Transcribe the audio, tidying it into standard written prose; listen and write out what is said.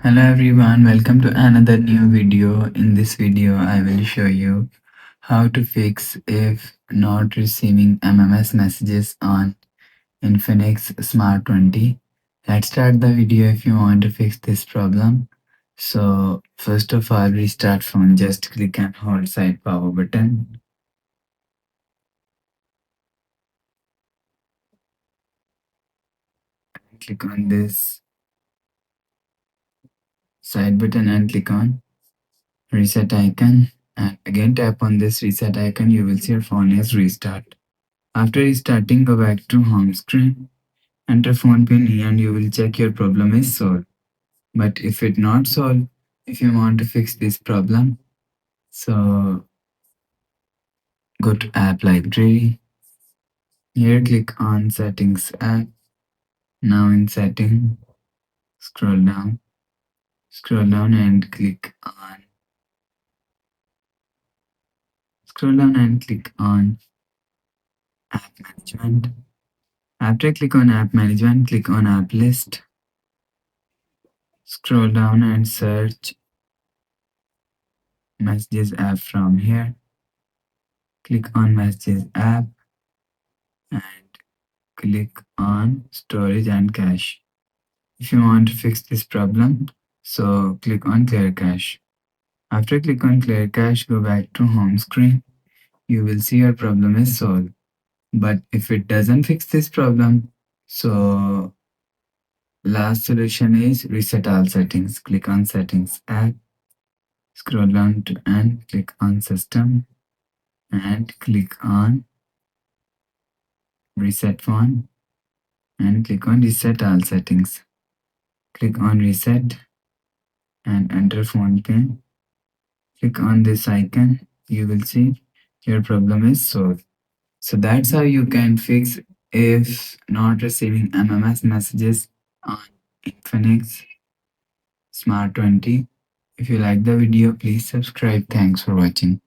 Hello everyone, welcome to another new video. In this video, I will show you how to fix if not receiving MMS messages on Infinix Smart 20. Let's start the video if you want to fix this problem. So first of all, restart phone. Just click and hold side power button. Click on this side button and click on reset icon. And again tap on this reset icon. You will see your phone is restart. After restarting, go back to home screen, enter phone pin and you will check your problem is solved. But if it not solved, if you want to fix this problem, so go to app library. Here click on settings app. Now in setting, scroll down and click on app management. After click on app management, click on app list. Scroll down and search messages app from here. Click on messages app and click on storage and cache. If you want to fix this problem, so click on clear cache. After click on clear cache, go back to home screen. You will see your problem is solved. But if it doesn't fix this problem, so last solution is reset all settings. Click on settings app, scroll down to and click on system and click on reset phone and click on reset all settings. Click on reset and enter phone pin. Click on this icon. You will see your problem is solved. So that's how you can fix if not receiving MMS messages on Infinix Smart 20. If you like the video, please subscribe. Thanks for watching.